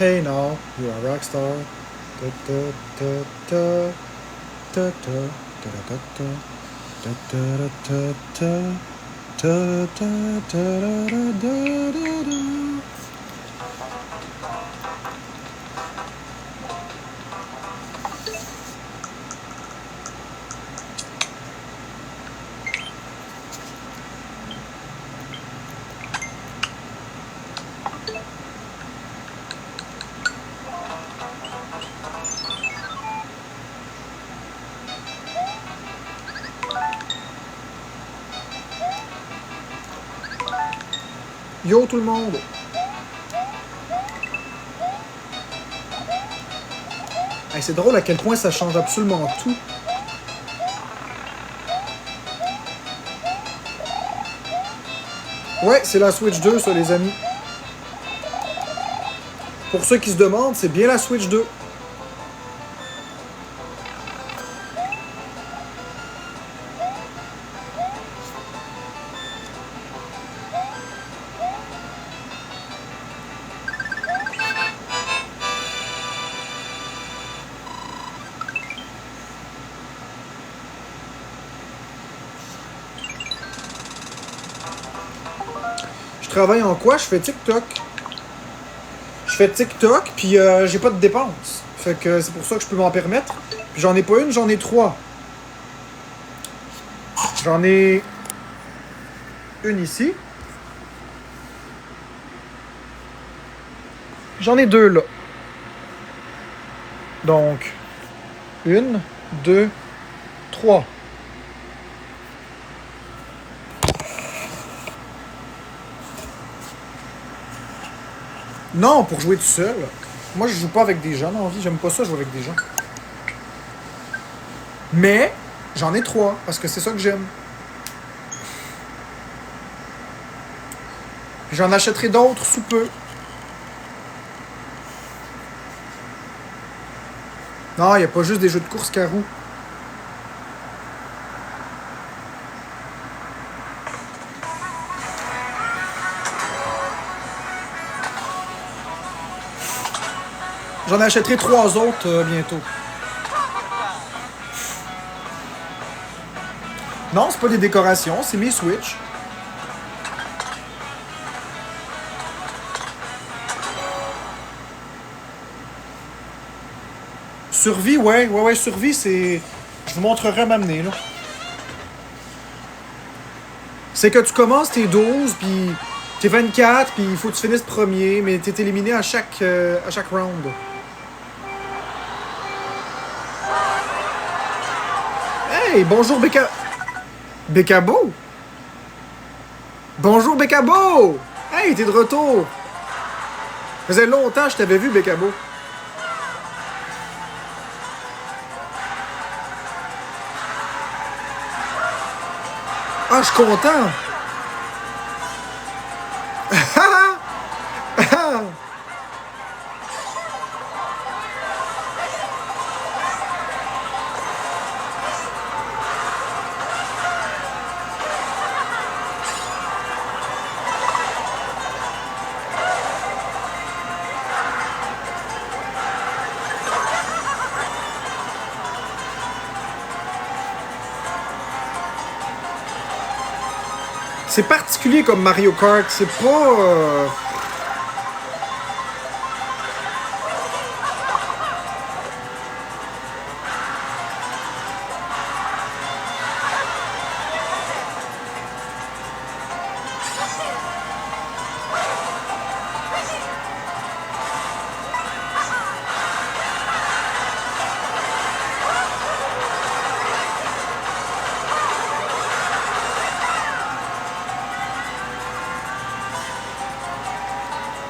Hey now, you're a rock star. Da, da, da, da, da, da, da, da, da, da, da, da, da. Yo tout le monde! Hey, c'est drôle à quel point ça change absolument tout. Ouais, c'est la Switch 2, ça, les amis. Pour ceux qui se demandent, c'est bien la Switch 2. Je travaille en quoi? Je fais TikTok. Je fais TikTok, puis j'ai pas de dépenses. Fait que c'est pour ça que je peux m'en permettre. Puis j'en ai pas une, j'en ai trois. J'en ai une ici. J'en ai deux là. Donc, une, deux, trois. Non, pour jouer tout seul. Moi, je joue pas avec des gens dans la vie. J'aime pas ça jouer avec des gens. Mais, j'en ai trois, parce que c'est ça que j'aime. J'en achèterai d'autres sous peu. Non, il n'y a pas juste des jeux de course carreau. J'en achèterai trois autres bientôt. Non, c'est pas des décorations, c'est mes Switch. Survie, ouais, survie, c'est... Je vous montrerai m'amener, là. C'est que tu commences tes 12, puis t'es 24, puis il faut que tu finisses premier, mais t'es éliminé à chaque round. Hey, bonjour Bécabo! Bonjour Bécabo! Hey, t'es de retour! Ça faisait longtemps que je t'avais vu, Bécabo. Ah, je suis content! C'est particulier comme Mario Kart, c'est pas...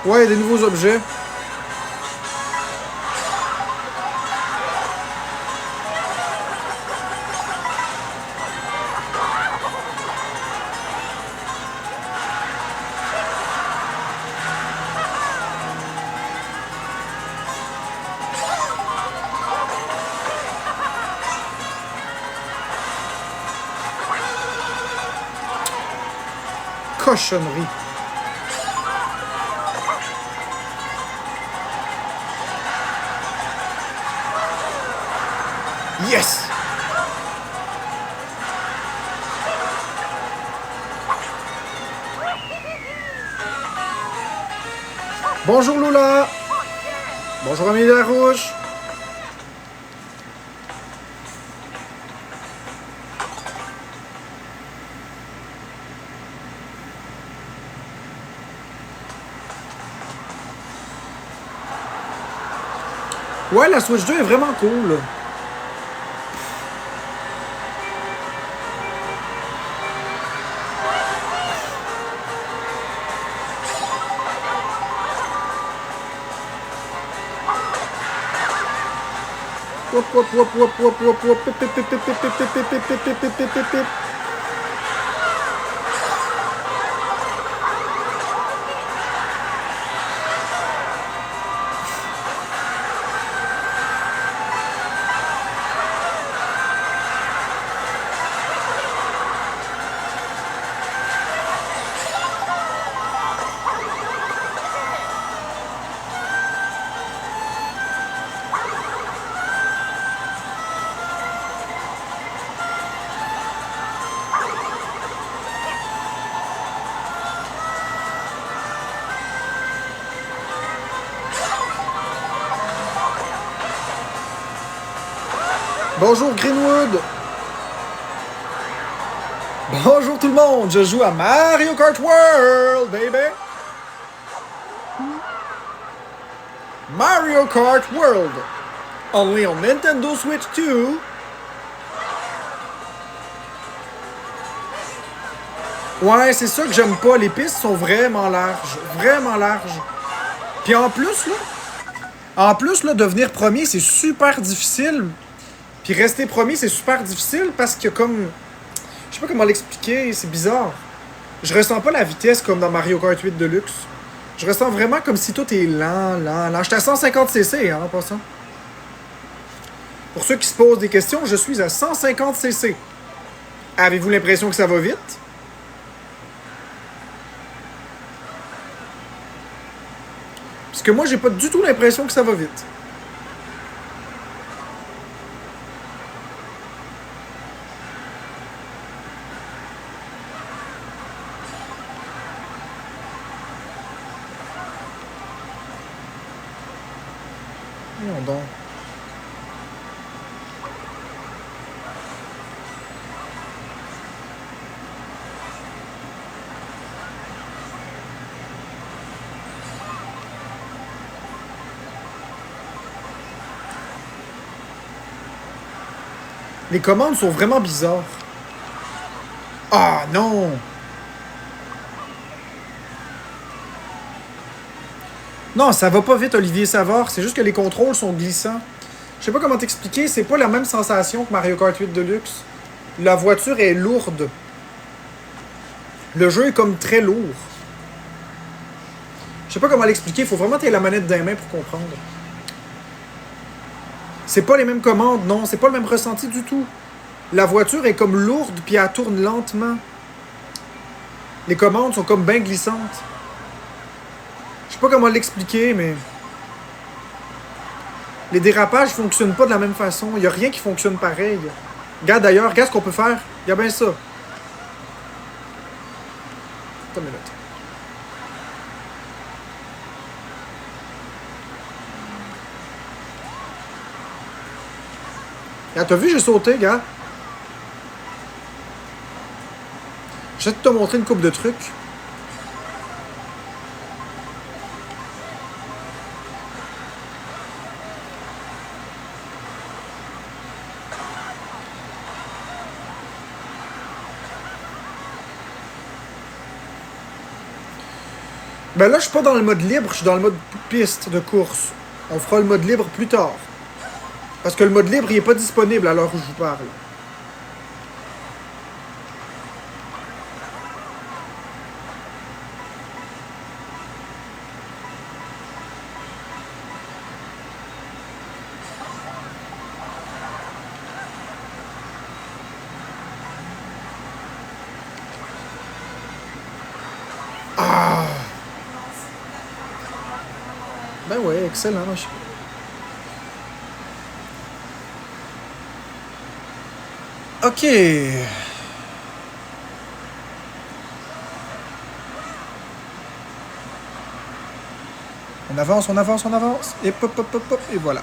Ouais, des nouveaux objets. Cochonnerie. Yes! Bonjour Lula! Bonjour Amélie Larouche! Ouais, la Switch 2 est vraiment cool. Whoop, whoop, whoop, whoop, whoop, whoop, whoop, pip, pip, pip, pip, pip, pip, pip, pip, pip, pip, pip, pip, pip, pip. Bonjour Greenwood! Bonjour tout le monde! Je joue à Mario Kart World, baby! Mario Kart World! Only on Nintendo Switch 2! Ouais, c'est ça que j'aime pas. Les pistes sont vraiment larges. Vraiment larges. Puis en plus, là, devenir premier, c'est super difficile. Puis rester premier, c'est super difficile parce que comme... Je sais pas comment l'expliquer, c'est bizarre. Je ressens pas la vitesse comme dans Mario Kart 8 Deluxe. Je ressens vraiment comme si tout est lent, lent, lent. J'étais à 150cc, hein, en passant. Pour ceux qui se posent des questions, je suis à 150cc. Avez-vous l'impression que ça va vite? Parce que moi, j'ai pas du tout l'impression que ça va vite. Non, donc. Les commandes sont vraiment bizarres. Ah non! Non, ça va pas vite, Olivier Savard. C'est juste que les contrôles sont glissants. Je sais pas comment t'expliquer. C'est pas la même sensation que Mario Kart 8 Deluxe. La voiture est lourde. Le jeu est comme très lourd. Je sais pas comment l'expliquer. Faut vraiment tenir la manette dans les mains pour comprendre. C'est pas les mêmes commandes, non. C'est pas le même ressenti du tout. La voiture est comme lourde puis elle tourne lentement. Les commandes sont comme bien glissantes. Je sais pas comment l'expliquer, mais... Les dérapages fonctionnent pas de la même façon. Il y a rien qui fonctionne pareil. Regarde d'ailleurs, regarde ce qu'on peut faire. Il y a bien ça. Attends une minute. Regarde, t'as vu, j'ai sauté, gars. Je vais te montrer une couple de trucs. Ben là, je suis pas dans le mode libre, je suis dans le mode piste de course. On fera le mode libre plus tard. Parce que le mode libre, il est pas disponible à l'heure où je vous parle. Ah! Ben ouais, excellent. Ok. On avance, on avance, on avance. Et pop, pop, pop, pop, et voilà.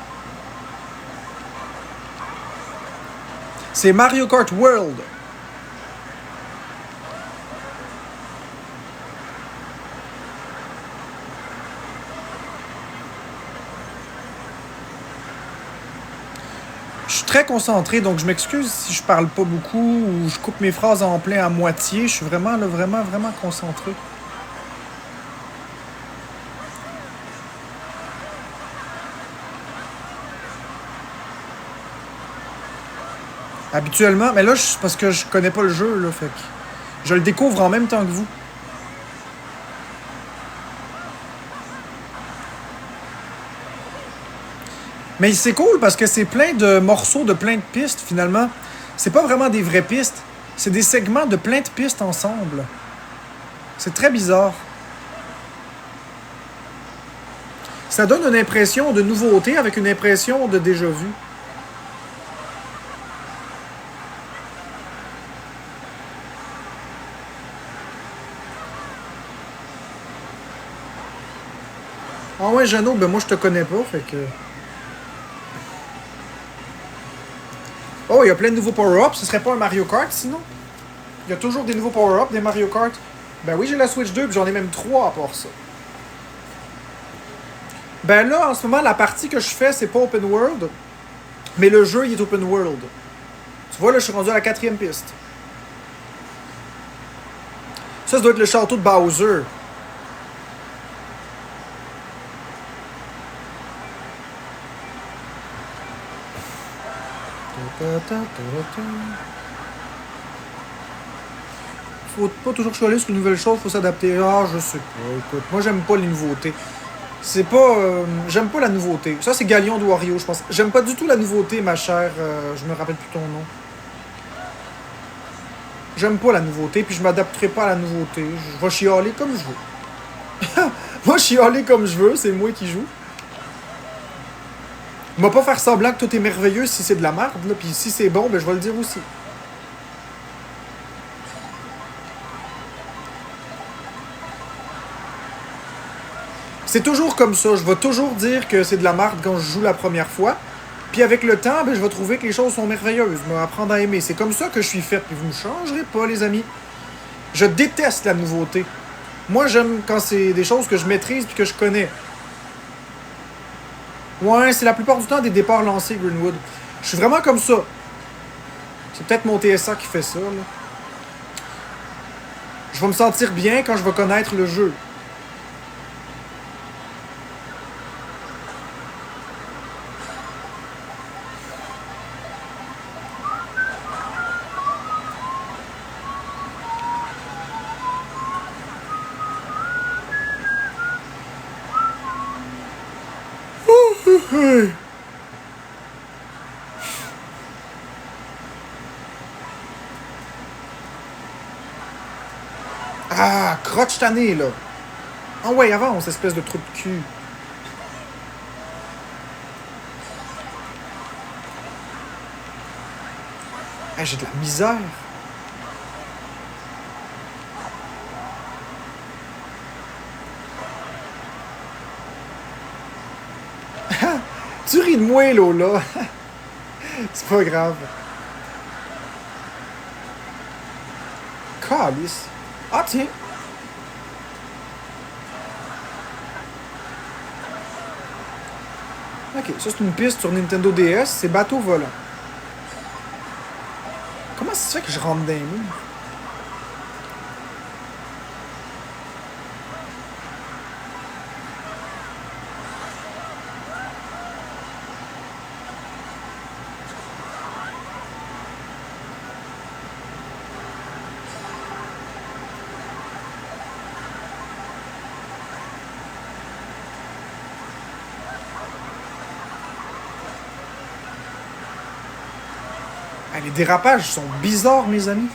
C'est Mario Kart World. Je suis très concentré, donc je m'excuse si je parle pas beaucoup ou je coupe mes phrases en plein à moitié. Je suis vraiment, là, vraiment, vraiment concentré. Habituellement, mais là, parce que je connais pas le jeu, là, fait que je le découvre en même temps que vous. Mais c'est cool parce que c'est plein de morceaux de plein de pistes, finalement. C'est pas vraiment des vraies pistes. C'est des segments de plein de pistes ensemble. C'est très bizarre. Ça donne une impression de nouveauté avec une impression de déjà vu. Ah ouais, Jeannot, ben moi je te connais pas, fait que... Oh, il y a plein de nouveaux power-ups. Ce serait pas un Mario Kart, sinon? Il y a toujours des nouveaux power-ups, des Mario Kart. Ben oui, j'ai la Switch 2, puis j'en ai même 3 à part ça. Ben là, en ce moment, la partie que je fais, c'est pas open world, mais le jeu, il est open world. Tu vois, là, je suis rendu à la 4e piste. Ça doit être le château de Bowser. Faut pas toujours choisir sur une nouvelle chose, faut s'adapter. Ah, je sais pas, écoute, moi j'aime pas les nouveautés. C'est pas... j'aime pas la nouveauté. Ça, c'est Galion de Wario, je pense. J'aime pas du tout la nouveauté, ma chère. Je me rappelle plus ton nom. J'aime pas la nouveauté, puis je m'adapterai pas à la nouveauté. Je vais chialer comme je veux. Moi, chialer comme je veux, c'est moi qui joue. On va pas faire semblant que tout est merveilleux si c'est de la merde, là. Puis si c'est bon, ben je vais le dire aussi. C'est toujours comme ça. Je vais toujours dire que c'est de la merde quand je joue la première fois. Puis avec le temps, ben, je vais trouver que les choses sont merveilleuses. Je vais apprendre à aimer. C'est comme ça que je suis fait. Puis vous ne changerez pas, les amis. Je déteste la nouveauté. Moi, j'aime quand c'est des choses que je maîtrise puis que je connais. Ouais, c'est la plupart du temps des départs lancés, Greenwood. Je suis vraiment comme ça. C'est peut-être mon TSA qui fait ça, là. Je vais me sentir bien quand je vais connaître le jeu. Ah, croche tannée, là. Ah ouais, avance, espèce de trou de cul. Ah, j'ai de la misère. Tu ris de moi, Lola. C'est pas grave. Calice. Ah, tiens. Ok, ça c'est une piste sur Nintendo DS, c'est bateau volant. Comment ça se fait que je rentre dans les murs? Ah, les dérapages sont bizarres, mes amis.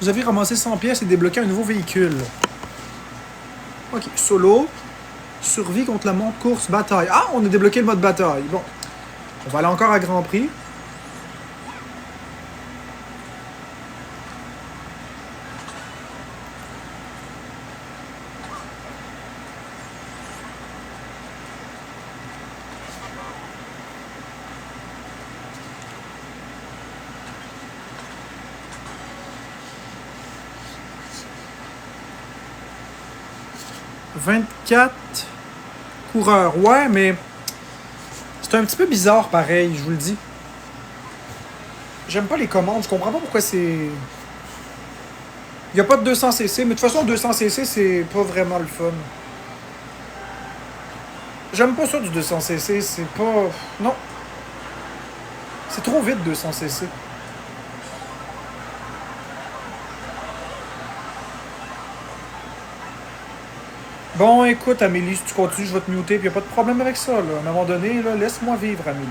Vous avez ramassé 100 pièces et débloqué un nouveau véhicule. Ok, solo. Survie contre la montre, course, bataille. Ah, on a débloqué le mode bataille. Bon. On va aller encore à Grand Prix. « 24 coureurs. » Ouais, mais c'est un petit peu bizarre pareil, je vous le dis. J'aime pas les commandes, je comprends pas pourquoi c'est... Il n'y a pas de 200cc, mais de toute façon 200cc c'est pas vraiment le fun. J'aime pas ça du 200cc, c'est pas... Non. C'est trop vite 200cc. Bon, écoute, Amélie, si tu continues, je vais te muter, puis y a pas de problème avec ça, là. À un moment donné, là, laisse-moi vivre, Amélie.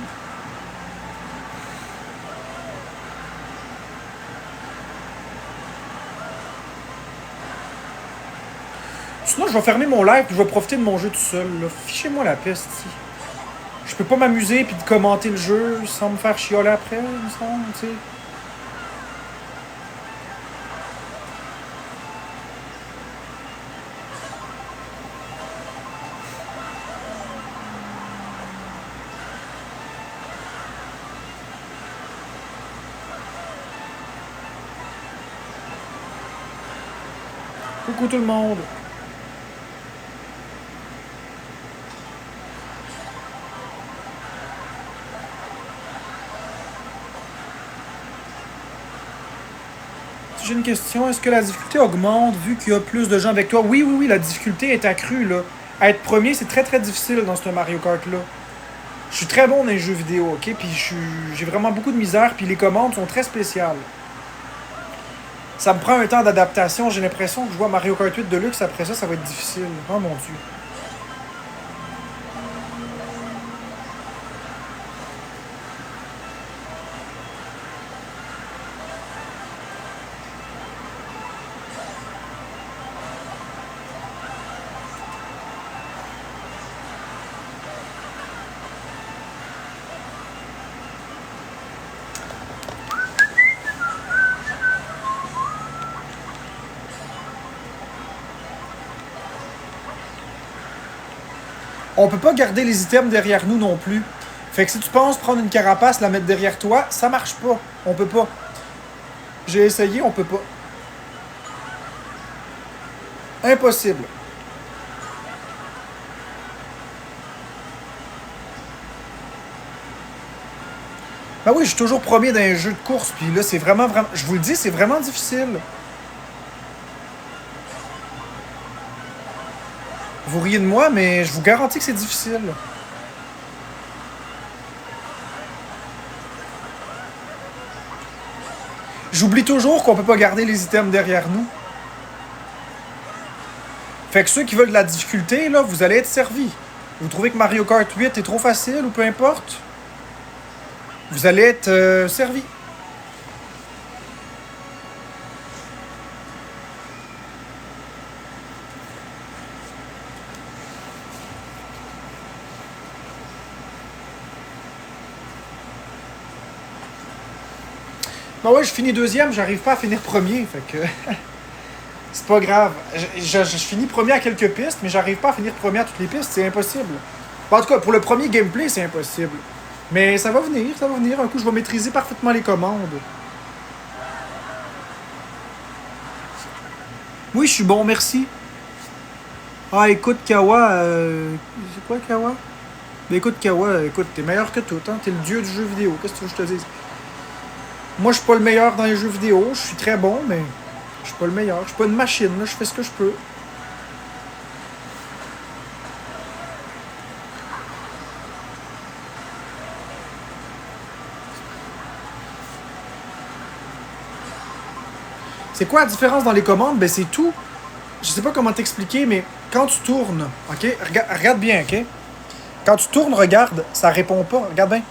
Sinon, je vais fermer mon live, puis je vais profiter de mon jeu tout seul, là. Fichez-moi la peste, ici. Je peux pas m'amuser, puis de commenter le jeu, sans me faire chioler après, il me semble, tu sais. Coucou tout le monde. J'ai une question. Est-ce que la difficulté augmente vu qu'il y a plus de gens avec toi? Oui, oui, oui, la difficulté est accrue, là. À être premier, c'est très, très difficile dans ce Mario Kart-là. Je suis très bon dans les jeux vidéo, ok? Puis j'ai vraiment beaucoup de misère, puis les commandes sont très spéciales. Ça me prend un temps d'adaptation. J'ai l'impression que je vois Mario Kart 8 Deluxe, après ça, ça va être difficile. Oh mon Dieu. On peut pas garder les items derrière nous non plus. Fait que si tu penses prendre une carapace, la mettre derrière toi, ça marche pas. On peut pas. J'ai essayé, on peut pas. Impossible. Ben oui, je suis toujours premier dans un jeu de course, puis là, c'est vraiment, vraiment... Je vous le dis, c'est vraiment difficile. Vous riez de moi, mais je vous garantis que c'est difficile. J'oublie toujours qu'on peut pas garder les items derrière nous. Fait que ceux qui veulent de la difficulté, là, vous allez être servis. Vous trouvez que Mario Kart 8 est trop facile ou peu importe, vous allez être servis. Ben ouais, je finis deuxième, j'arrive pas à finir premier, fait que... c'est pas grave. Je finis premier à quelques pistes, mais j'arrive pas à finir premier à toutes les pistes, c'est impossible. Bon, en tout cas, pour le premier gameplay, c'est impossible. Mais ça va venir, ça va venir. Un coup, je vais maîtriser parfaitement les commandes. Oui, je suis bon, merci. Ah, écoute, Kawa, c'est quoi, Kawa? Ben écoute, Kawa, écoute, t'es meilleur que tout, hein? T'es le dieu du jeu vidéo, qu'est-ce que tu veux que je te dise? Moi, je suis pas le meilleur dans les jeux vidéo, je suis très bon, mais je suis pas le meilleur. Je suis pas une machine, là, je fais ce que je peux. C'est quoi la différence dans les commandes? Ben c'est tout. Je sais pas comment t'expliquer, mais quand tu tournes, ok? Regarde bien, ok? Quand tu tournes, regarde, ça répond pas. Regarde bien.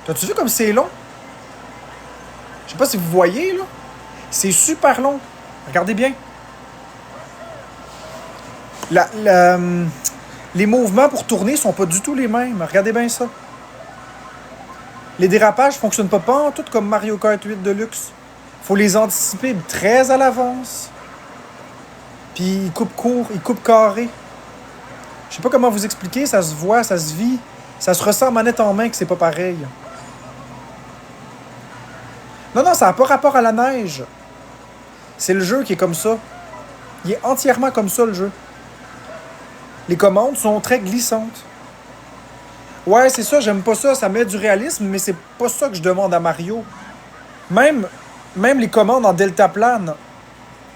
T'as-tu vu comme c'est long? Je sais pas si vous voyez, là. C'est super long. Regardez bien. Les mouvements pour tourner sont pas du tout les mêmes. Regardez bien ça. Les dérapages fonctionnent pas en tout comme Mario Kart 8 Deluxe. Faut les anticiper très à l'avance. Puis ils coupent court, ils coupent carré. Je sais pas comment vous expliquer, ça se voit, ça se vit. Ça se ressent manette en main que c'est pas pareil. Non, ça n'a pas rapport à la neige. C'est le jeu qui est comme ça. Il est entièrement comme ça, le jeu. Les commandes sont très glissantes. Ouais, c'est ça, j'aime pas ça. Ça met du réalisme, mais c'est pas ça que je demande à Mario. Même les commandes en deltaplane,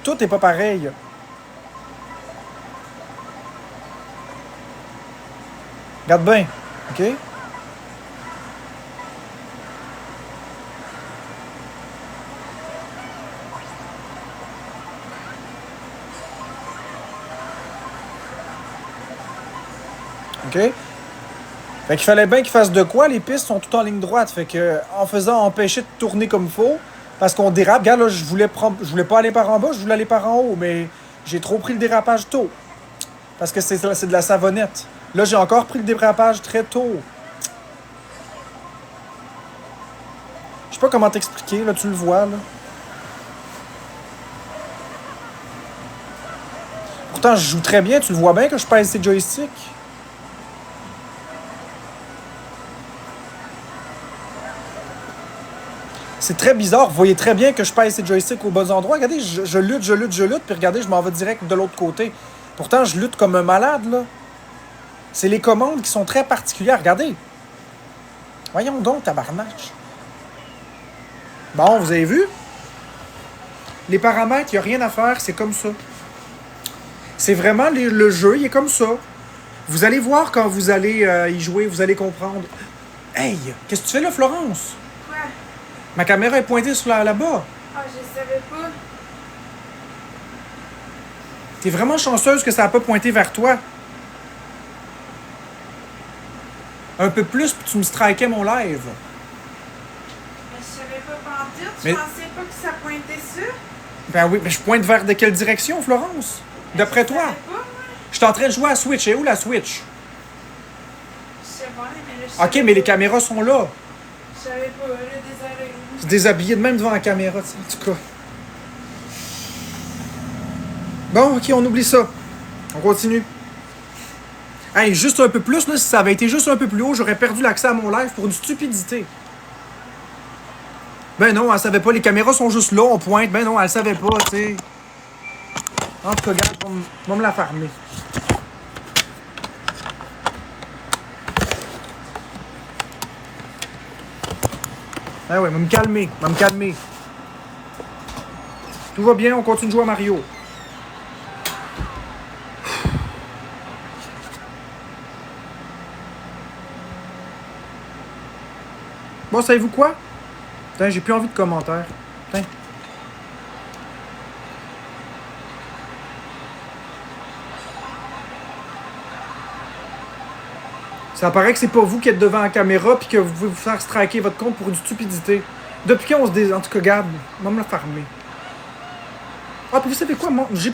tout est pas pareil. Regarde bien, OK? OK? Fait qu'il fallait bien qu'ils fassent de quoi, les pistes sont toutes en ligne droite. Fait que en faisant empêcher de tourner comme il faut, parce qu'on dérape, regarde là, je voulais pas aller par en bas, je voulais aller par en haut, mais j'ai trop pris le dérapage tôt. Parce que c'est de la savonnette. Là, j'ai encore pris le dérapage très tôt. Je sais pas comment t'expliquer, là, tu le vois, là. Pourtant, je joue très bien, tu le vois bien que je pèse ces joysticks. C'est très bizarre. Vous voyez très bien que je pèse ces joysticks aux bons endroits. Regardez, je lutte, puis regardez, je m'en vais direct de l'autre côté. Pourtant, je lutte comme un malade, là. C'est les commandes qui sont très particulières. Regardez. Voyons donc, tabarnak. Bon, vous avez vu? Les paramètres, il n'y a rien à faire, c'est comme ça. C'est vraiment le jeu, il est comme ça. Vous allez voir quand vous allez y jouer, vous allez comprendre. Hey, qu'est-ce que tu fais là, Florence? Quoi? Ma caméra est pointée sur là-bas. Ah, je savais pas. T'es vraiment chanceuse que ça n'a pas pointé vers toi. Un peu plus, puis tu me strikais mon live. Mais je savais pas pantoute. Je Mais- pensais pas que ça pointait ça. Ben oui, mais je pointe vers de quelle direction, Florence? D'après toi? Je savais pas, moi. Je suis en train de jouer à Switch. Et où la Switch? Je sais pas, mais là, je Ok, savais mais les pas. caméras sont là. Je savais pas, là, désolé. Je suis déshabillé de même devant la caméra, tu sais, en tout cas. Bon, ok, on oublie ça. On continue. Hey, juste un peu plus, là, si ça avait été juste un peu plus haut, j'aurais perdu l'accès à mon live pour une stupidité. Ben non, elle savait pas, les caméras sont juste là, on pointe. Ben non, elle savait pas, tu sais. En tout cas, regarde, on va me la farmer. Ah ouais, va me calmer, va me calmer. Tout va bien, on continue de jouer à Mario. Bon, savez-vous quoi? Putain, j'ai plus envie de commentaires. Putain. Ça paraît que c'est pas vous qui êtes devant la caméra puis que vous pouvez vous faire striker votre compte pour une stupidité. Depuis quand on se En tout cas, regarde, on va me la farmer. Ah, puis vous savez quoi? Moi, j'ai